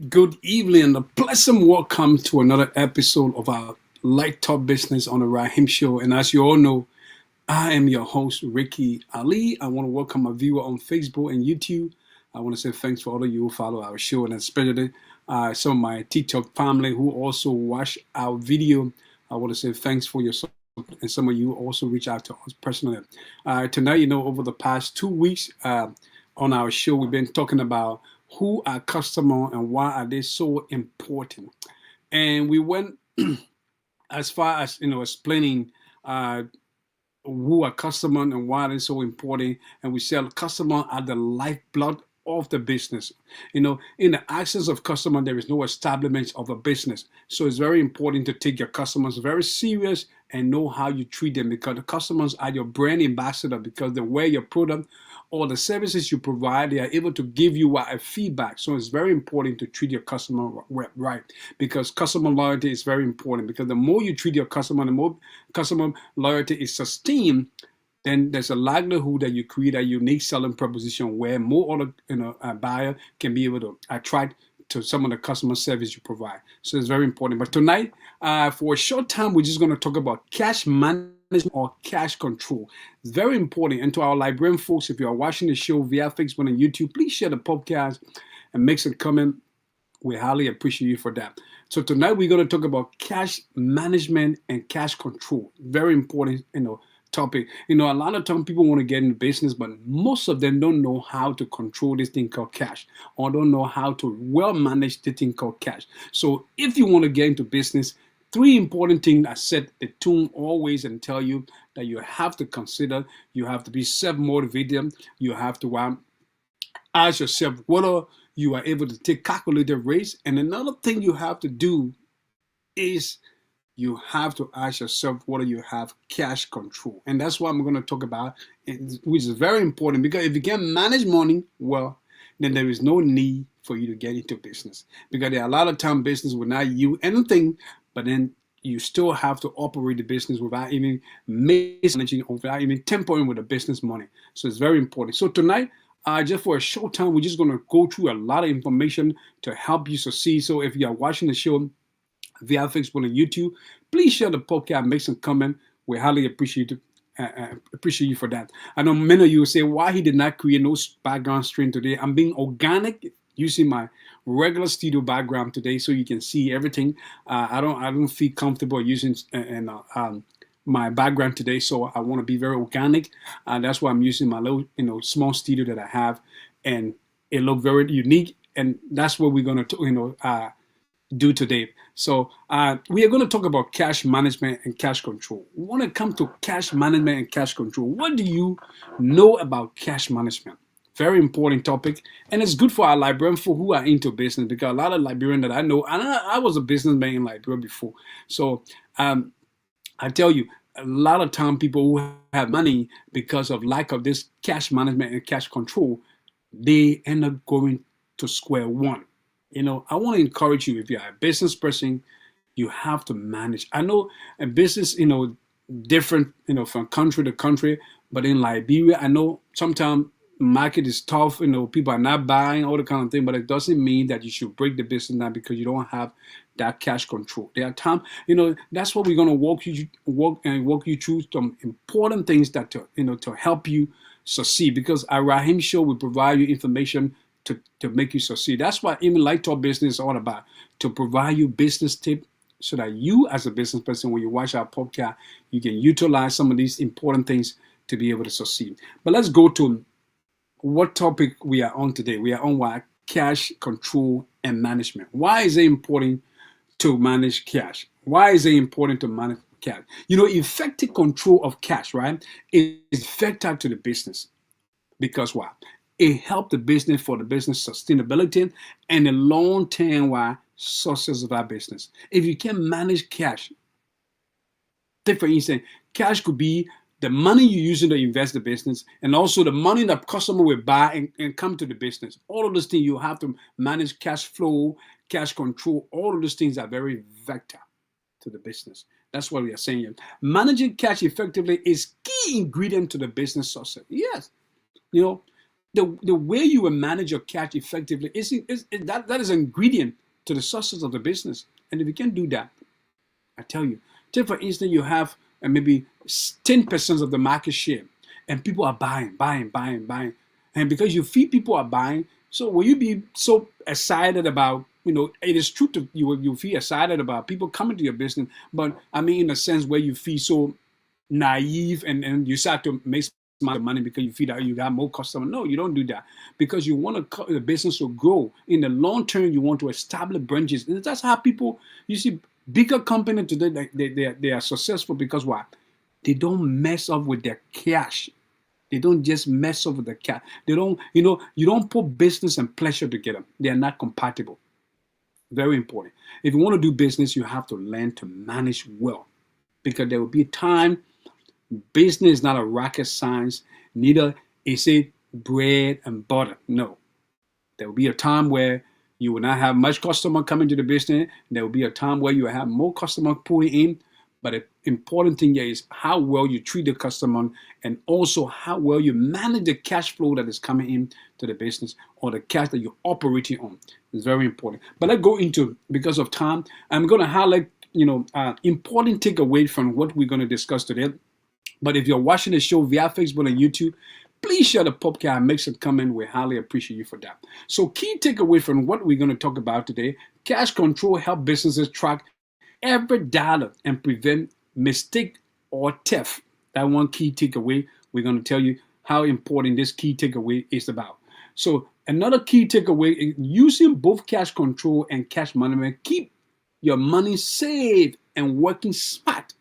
Good evening and a pleasant welcome to another episode of our Light Talk Business on the Rahim Show. And as you all know, I am your host, Ricky Ali. I want to welcome my viewer on Facebook and YouTube. I want to say thanks for all of you who follow our show, and especially some of my TikTok family who also watch our video. I want to say thanks for your support, and some of you also reach out to us personally. Tonight, over the past 2 weeks on our show, we've been talking about who are customer and why are they so important. And we went as far as explaining who are customer and why they're so important. And we said customer are the lifeblood of the business. In the absence of customer, there is no establishment of a business. So it's very important to take your customers very serious and know how you treat them, because the customers are your brand ambassador, because they wear your product or the services you provide, they are able to give you a feedback. So it's very important to treat your customer right, because customer loyalty is very important, because the more you treat your customer, the more customer loyalty is sustained, then there's a likelihood that you create a unique selling proposition where more other buyer can be able to attract to some of the customer service you provide. So it's very important. But tonight, for a short time, we're just going to talk about cash management or cash control. It's very important. And to our librarian folks, if you are watching the show via Facebook and YouTube, please share the podcast and make some comment. We highly appreciate you for that. So tonight we're going to talk about cash management and cash control. Very important, topic. A lot of times people want to get into business, but most of them don't know how to control this thing called cash, or don't know how to well manage the thing called cash. So if you want to get into business, three important things I set the tune always and tell you that you have to consider. You have to be self-motivated. You have to ask yourself whether you are able to take calculated risks. And another thing you have to do is you have to ask yourself whether you have cash control. And that's what I'm going to talk about, which is very important, because if you can manage money well, then there is no need for you to get into business, because there are a lot of time business will not yield anything, but then you still have to operate the business without even managing or without even tampering with the business money. So it's very important. So tonight, just for a short time, we're just going to go through a lot of information to help you succeed. So if you are watching the show via Facebook and YouTube, please share the podcast, make some comment. We highly appreciate you for that. I know many of you say why he did not create no background stream today. I'm being organic using my regular studio background today, so you can see everything. I don't feel comfortable using my background today, so I want to be very organic. That's why I'm using my little small studio that I have, and it looked very unique. And that's what we're gonna do today. So we are going to talk about cash management and cash control. When it comes to cash management and cash control, what do you know about cash management? Very important topic, and it's good for our librarian for who are into business, because a lot of librarians that I know, and I was a businessman in Liberia before. So I tell you, a lot of time people who have money, because of lack of this cash management and cash control, they end up going to square one. I want to encourage you, if you're a business person, you have to manage. I know a business, different, from country to country, but in Liberia, I know sometimes market is tough, people are not buying, all the kind of thing, but it doesn't mean that you should break the business down because you don't have that cash control. There are times, that's what we're going to walk you through some important things that to help you succeed, because at Rahim Show, we provide you information to make you succeed. That's what even Light Talk Business is all about, to provide you business tips so that you as a business person, when you watch our podcast, you can utilize some of these important things to be able to succeed. But let's go to what topic we are on today. We are on what? Cash control and management. Why is it important to manage cash? Why is it important to manage cash? Effective control of cash, right, is vital to the business. Because why? It helps the business for the business sustainability and the long-term success of our business. If you can manage cash, take for instance, cash could be the money you're using to invest the business, and also the money that customer will buy and come to the business. All of those things you have to manage cash flow, cash control. All of those things are very vital to the business. That's what we are saying here. Managing cash effectively is key ingredient to the business success. Yes, the way you will manage your cash effectively that is an ingredient to the success of the business. And if you can do that, I tell you, take for instance, you have maybe 10% of the market share, and people are buying. And because you feel people are buying, so will you be so excited about, it is true to you feel excited about people coming to your business, but I mean, in a sense where you feel so naive and you start to make money because you feel that you got more customers. No, you don't do that, because you want the business to grow. In the long term, you want to establish branches. And that's how people, you see, bigger companies today, they are successful because what? They don't mess up with their cash. They don't just mess up with the cash. They don't, you don't put business and pleasure together. They are not compatible. Very important. If you want to do business, you have to learn to manage well, because there will be a time. Business is not a rocket science. Neither is it bread and butter. No. There will be a time where you will not have much customer coming to the business. There will be a time where you will have more customer pulling in. But the important thing here is how well you treat the customer, and also how well you manage the cash flow that is coming in to the business, or the cash that you're operating on. It's very important. But let's go into, because of time, I'm going to highlight, important takeaway from what we're going to discuss today. But if you're watching the show via Facebook and YouTube, please share the podcast and make some comment. We highly appreciate you for that. So key takeaway from what we're going to talk about today: cash control help businesses track every dollar and prevent mistake or theft. That one key takeaway. We're going to tell you how important this key takeaway is about. So another key takeaway is using both cash control and cash management. Keep your money safe and working smart.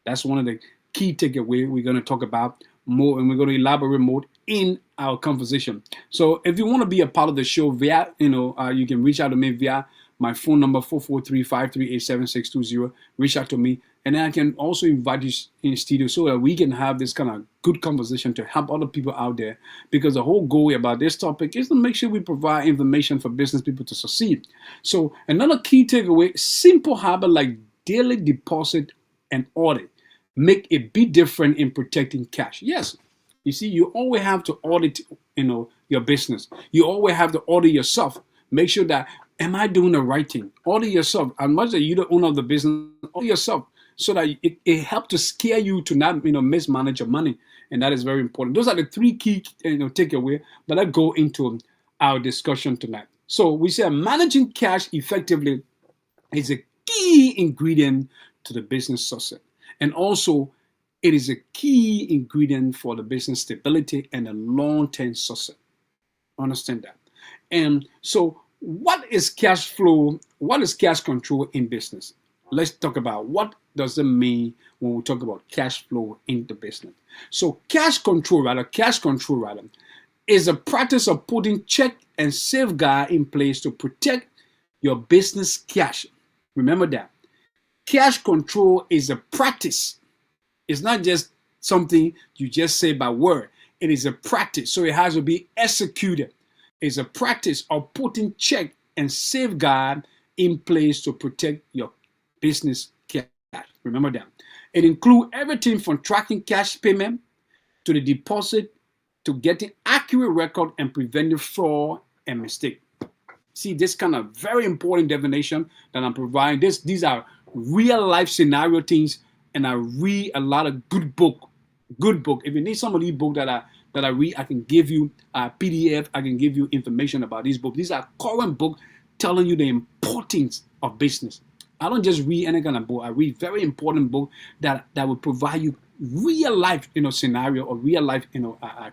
That's one of the key takeaway we're going to talk about more, and we're going to elaborate more in our conversation. So if you want to be a part of the show via, you can reach out to me via my phone number 443-538-7620. Reach out to me, and then I can also invite you in the studio so that we can have this kind of good conversation to help other people out there. Because the whole goal about this topic is to make sure we provide information for business people to succeed. So another key takeaway: simple habit like daily deposit and audit make a big difference in protecting cash. Yes, you see, you always have to audit, your business. You always have to audit yourself. Make sure that, am I doing the right thing? Audit yourself. As much as you're the owner of the business, audit yourself, so that it helps to scare you to not, mismanage your money. And that is very important. Those are the three key, takeaway. But let's go into our discussion tonight. So we say managing cash effectively is a key ingredient to the business success. And also, it is a key ingredient for the business stability and the long-term success. Understand that. And so, what is cash flow? What is cash control in business? Let's talk about what does it mean when we talk about cash flow in the business. So, cash control, is a practice of putting check and safeguard in place to protect your business cash. Remember that. Cash control is a practice. It's not just something you just say by word. It is a practice, so it has to be executed. It's a practice of putting check and safeguard in place to protect your business cash. Remember that. It includes everything from tracking cash payment to the deposit to getting accurate record and preventing fraud and mistake. See, this kind of very important definition that I'm providing. These are real life scenario things, and I read a lot of good book. If you need some of these books that that I read. I can give you a PDF. I can give you information about these books. These are current books telling you the importance of business. I don't just read any kind of book. I read very important book that will provide you real life, scenario or real life,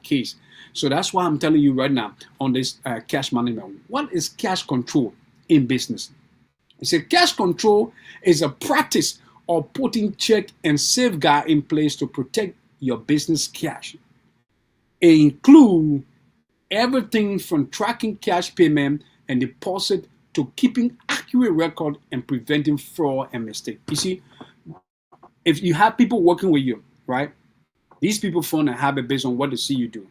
case. So that's why I'm telling you right now on this cash management. What is cash control in business? It's a cash control is a practice of putting check and safeguard in place to protect your business cash. It includes everything from tracking cash payment and deposit to keeping accurate record and preventing fraud and mistake. You see, if you have people working with you, right? These people form a habit based on what they see you do.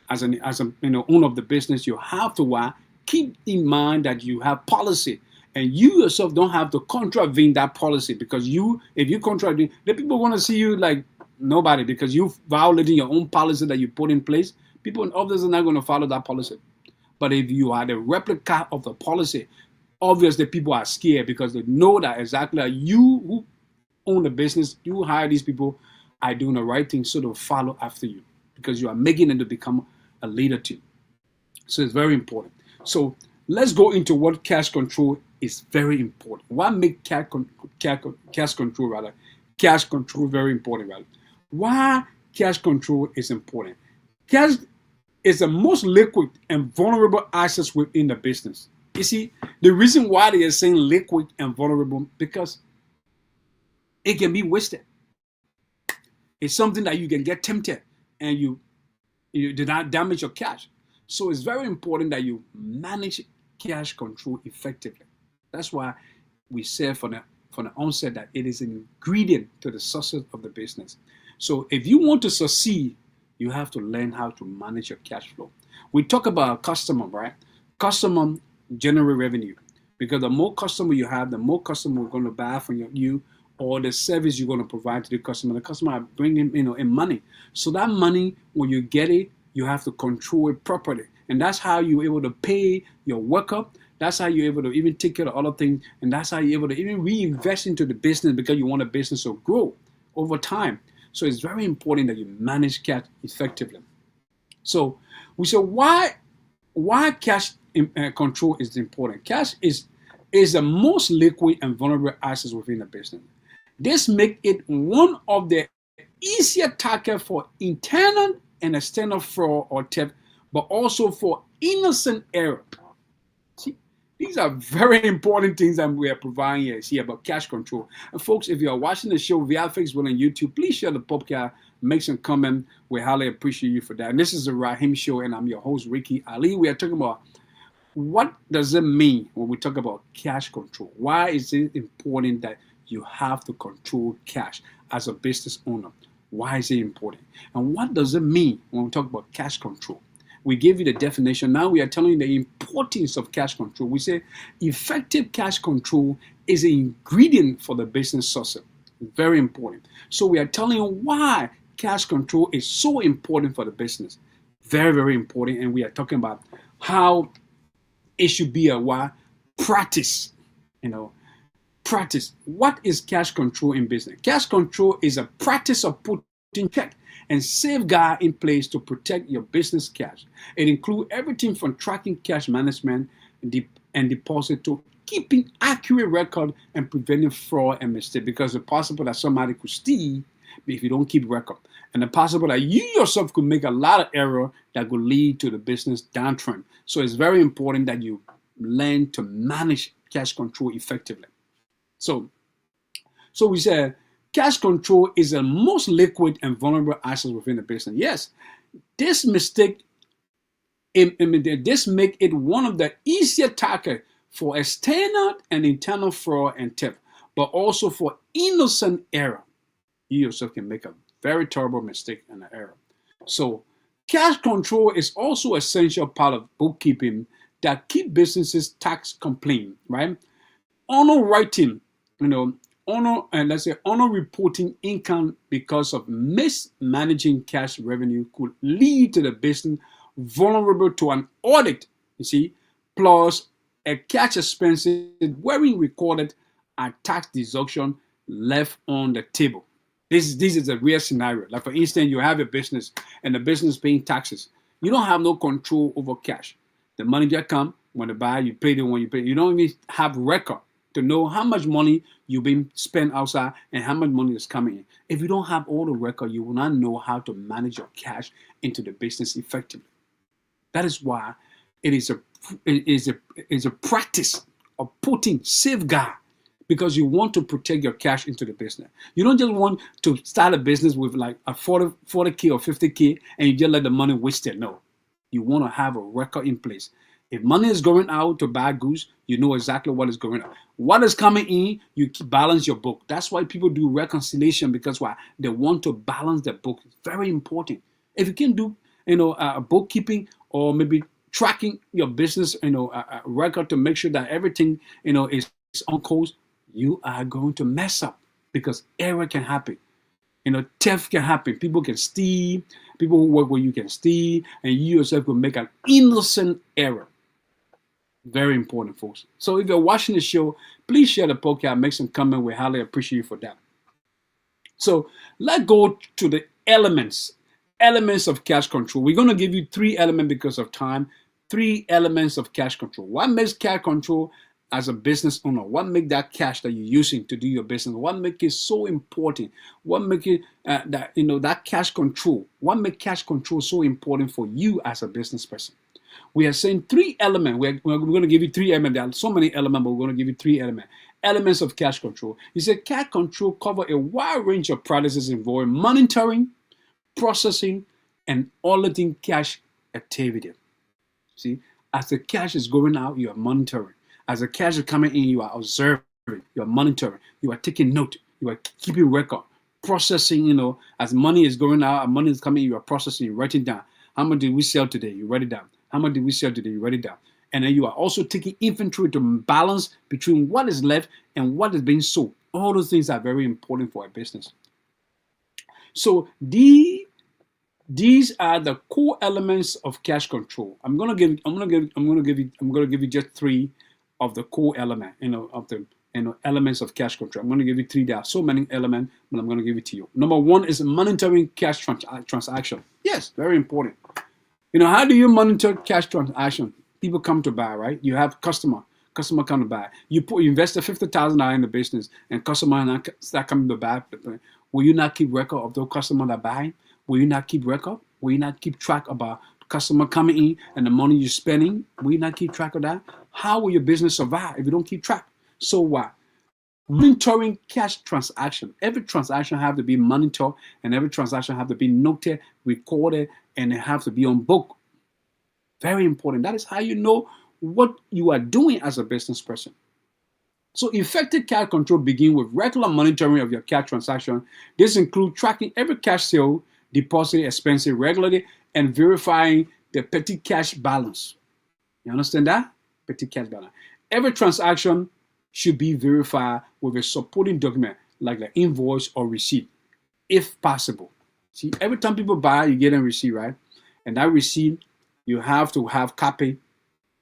As a owner of the business, you have to keep in mind that you have policy, and you yourself don't have to contravene that policy, because if you contravene, the people want to see you like nobody, because you violating your own policy that you put in place. People others are not going to follow that policy. But if you are the replica of the policy, obviously people are scared, because they know that exactly like you who own the business, you hire these people are doing the right thing, so they'll follow after you, because you are making them to become a leader too. So it's very important. So let's go into what cash control is very important. What makes cash control very important, rather? Why cash control is important? Cash is the most liquid and vulnerable assets within the business. You see, the reason why they are saying liquid and vulnerable, because it can be wasted. It's something that you can get tempted and you do not damage your cash. So it's very important that you manage cash control effectively. That's why we say from the onset that it is an ingredient to the success of the business. So if you want to succeed, you have to learn how to manage your cash flow. We talk about customer, right? Customer generate revenue, because the more customer you have, the more customer are going to buy from you or the service you're going to provide to the customer. The customer are bringing in money. So that money, when you get it, you have to control it properly, and that's how you're able to pay your worker. That's how you're able to even take care of other things, and that's how you're able to even reinvest into the business, because you want the business to grow over time. So it's very important that you manage cash effectively. So we say why cash control is important. Cash is the most liquid and vulnerable assets within the business. This makes it one of the easier target for internal and external fraud or theft, but also for innocent error. See, these are very important things that we are providing here about cash control. And folks, if you are watching the show via Facebook and YouTube, please share the podcast, make some comment. We highly appreciate you for that. And this is the Rahim Show, and I'm your host, Ricky Ali. We are talking about what does it mean when we talk about cash control? Why is it important that you have to control cash as a business owner? Why is it important? And what does it mean when we talk about cash control? We gave you the definition. Now we are telling you the importance of cash control. We say effective cash control is an ingredient for the business success. Very important. So we are telling you why cash control is so important for the business. Very, very important. And we are talking about how it should be a practice. Practice. What is cash control in business? Cash control is a practice of putting check and safeguard in place to protect your business cash. It includes everything from tracking cash management and deposit to keeping accurate record and preventing fraud and mistake, because it's possible that somebody could steal if you don't keep record, and it's possible that you yourself could make a lot of error that could lead to the business downtrend. So it's very important that you learn to manage cash control effectively. So we said cash control is the most liquid and vulnerable asset within the business. Yes, this make it one of the easier target for external and internal fraud and theft, but also for innocent error. You yourself can make a very terrible mistake and an error. So cash control is also essential part of bookkeeping that keep businesses tax compliant, right? Honor writing, honor reporting income because of mismanaging cash revenue could lead to the business vulnerable to an audit, you see, plus a cash expenses weren't recorded and tax deduction left on the table. This is a real scenario. Like for instance, you have a business and the business paying taxes. You don't have no control over cash. The money just come when you buy, you pay them when you pay. You don't even have record to know how much money you've been spent outside and how much money is coming in. If you don't have all the record, you will not know how to manage your cash into the business effectively. That is why it is a practice of putting safeguard because you want to protect your cash into the business. You don't just want to start a business with like a 40K or 50K and you just let the money waste it. No, you want to have a record in place. If money is going out to buy goods, you know exactly what is going out. What is coming in, you balance your book. That's why people do reconciliation because why? They want to balance their book. It's very important. If you can do, bookkeeping or maybe tracking your business, record to make sure that everything, is on course, you are going to mess up because error can happen. Theft can happen. People can steal. People who work with you can steal, and you yourself will make an innocent error. Very important, folks. So if you're watching the show, please share the podcast, make some comment. We highly appreciate you for that. So let's go to the elements of cash control. We're going to give you 3 elements because of time. 3 elements of cash control. What makes cash control as a business owner? What makes that cash that you're using to do your business? What makes it so important? What makes it that cash control? What makes cash control so important for you as a business person? We are saying 3 elements. We're going to give you 3 elements. There are so many elements, but we're going to give you 3 elements. Elements of cash control. You said cash control cover a wide range of practices involving monitoring, processing, and auditing cash activity. See, as the cash is going out, you are monitoring. As the cash is coming in, you are observing, you are monitoring, you are taking note, you are keeping record, processing, as money is going out, and money is coming in, you are processing, you write it down. How much did we sell today? You write it down. How much did we sell today? You write it down. And then you are also taking inventory to balance between what is left and what is being sold. All those things are very important for a business. So these are the core elements of cash control. I'm gonna give you just 3 of the core element, of the elements of cash control. I'm gonna give you 3. There are so many elements, but I'm gonna give it to you. Number 1 is monitoring cash transaction. Yes, very important. How do you monitor cash transaction? People come to buy, right? You have customer come to buy. You invested $50,000 in the business, and customer start coming to buy. Will you not keep record of those customers that buy? Will you not keep record? Will you not keep track about customer coming in and the money you're spending? Will you not keep track of that? How will your business survive if you don't keep track? So what? Monitoring cash transaction. Every transaction have to be monitored, and every transaction have to be noted, recorded, and it have to be on book. Very important. That is how you know what you are doing as a business person. So effective cash control begins with regular monitoring of your cash transaction. This includes tracking every cash sale, deposit, expenses regularly, and verifying the petty cash balance. You understand that? Petty cash balance. Every transaction should be verified with a supporting document like the invoice or receipt, if possible. See, every time people buy, you get a receipt, right? And that receipt, you have to have copy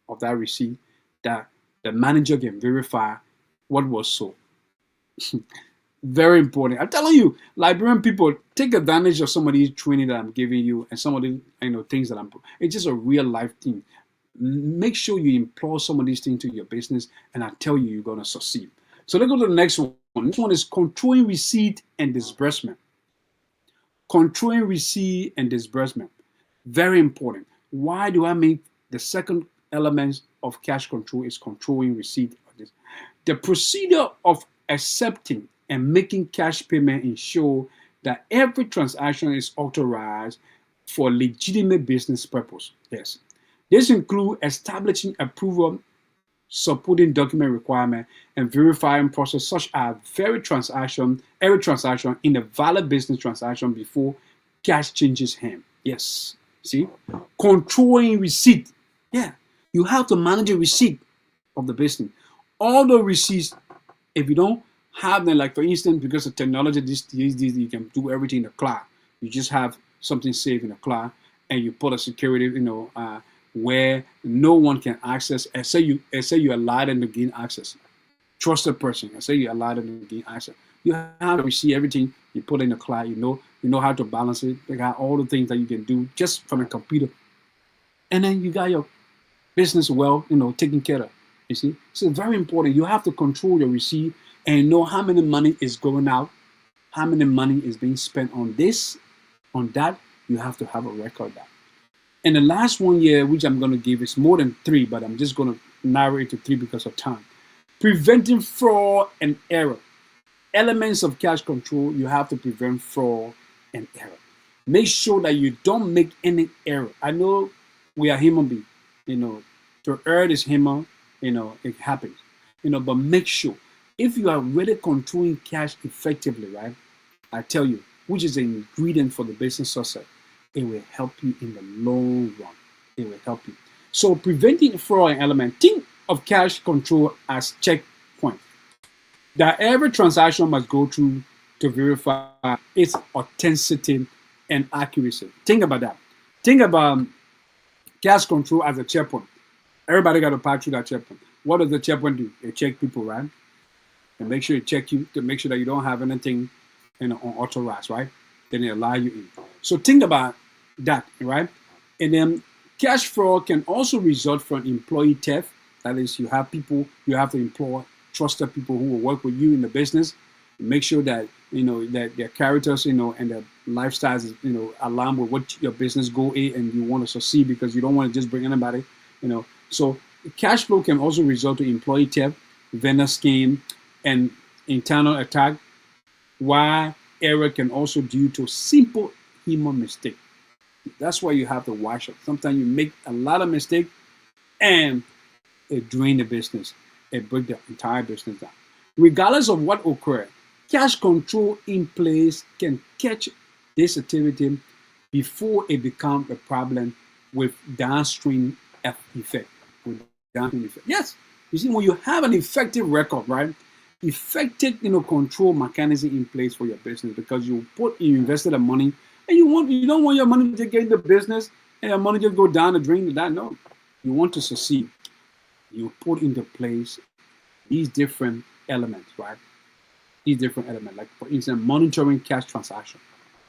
of that receipt that the manager can verify what was sold. Very important. I'm telling you, Liberian people, take advantage of some of these training that I'm giving you and some of the things that it's just a real life thing. Make sure you employ some of these things to your business, and I tell you, you're going to succeed. So let's go to the next one. This one is controlling receipt and disbursement. Controlling receipt and disbursement. Very important. Why do I mean the second element of cash control is controlling receipt? The procedure of accepting and making cash payment ensure that every transaction is authorized for legitimate business purpose. Yes. This includes establishing approval, supporting document requirement, and verifying process such as every transaction in a valid business transaction before cash changes hands. Yes. See? Controlling receipt. Yeah. You have to manage a receipt of the business. All the receipts, if you don't have them, like for instance, because of technology, these you can do everything in the cloud. You just have something saved in the cloud, and you put a security, where no one can access. Say you allow them to gain access. Trusted person. Say you allow them to gain access. You have to see everything you put in the cloud. You know how to balance it. You got all the things that you can do just from the computer, and then you got your business well, taken care of. You see, so it's very important. You have to control your receipt and know how many money is going out, how many money is being spent on this, on that. You have to have a record of that. And the last 1 year, which I'm going to give, is more than 3, but I'm just going to narrow it to 3 because of time. Preventing fraud and error. Elements of cash control, you have to prevent fraud and error. Make sure that you don't make any error. I know we are human beings, to err is human, it happens, but make sure if you are really controlling cash effectively, right? I tell you, which is an ingredient for the business success, it will help you in the long run. It will help you. So preventing fraud and element, think of cash control as checkpoint that every transaction must go through to verify its authenticity and accuracy. Think about that. Think about cash control as a checkpoint. Everybody got to pass through that checkpoint. What does the checkpoint do? It check people, right? And make sure it check you to make sure that you don't have anything unauthorized, right? Then it allow you in. So think about that, right? And then cash fraud can also result from employee theft. That is, you have to employ trusted people who will work with you in the business. Make sure that that their characters, and their lifestyles is align with what your business goal is, and you want to succeed, because you don't want to just bring anybody, So cash flow can also result to employee theft, vendor scheme, and internal attack. While error can also due to simple human mistake. That's why you have to watch it. Sometimes you make a lot of mistake, and it drain the business. It break the entire business down. Regardless of what occurred, cash control in place can catch this activity before it becomes a problem with downstream effect. Yes, you see, when you have an effective record, right? Effective, control mechanism in place for your business, because you invested the money, and you don't want your money to get in the business and your money just go down the drain to that. No, you want to succeed. You put into place these different elements, right? These different elements, like for instance, monitoring cash transaction.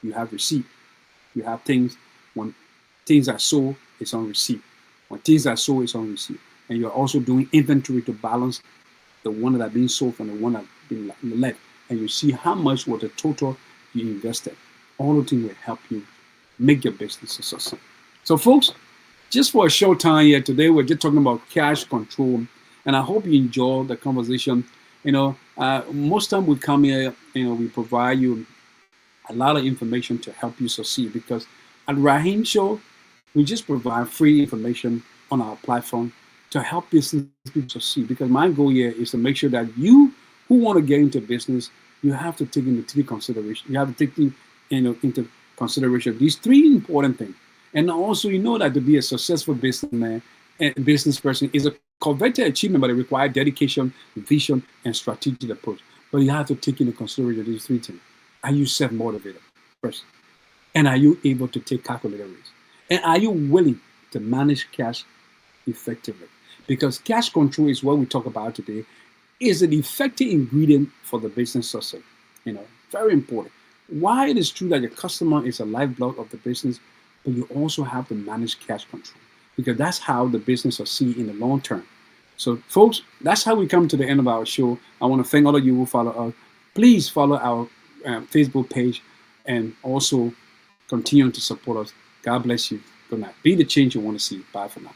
You have receipt. You have things when things are sold, it's on receipt. When things are sold, it's on receipt. And you're also doing inventory to balance the one that are being sold from the one that been left, and you see how much was the total you invested. All of things will help you make your business a success. So, folks, just for a short time here today, we're just talking about cash control, and I hope you enjoy the conversation. Most time we come here, we provide you a lot of information to help you succeed, because at Rahim Show, we just provide free information on our platform to help business people succeed. Because my goal here is to make sure that you who want to get into business, you have to take into 3 consideration. You have to take into consideration these 3 important things. And also, that to be a successful businessman and business person is a coveted achievement, but it requires dedication, vision, and strategic approach. But you have to take into consideration these 3 things. Are you self-motivated first? And are you able to take calculated risks? And are you willing to manage cash effectively? Because cash control is what we talk about today, is an effective ingredient for the business success. Very important. Why it is true that your customer is a lifeblood of the business, but you also have to manage cash control, because that's how the business will see in the long term. So, folks, that's how we come to the end of our show. I want to thank all of you who follow us. Please follow our Facebook page, and also continue to support us. God bless you. Good night. Be the change you want to see. Bye for now.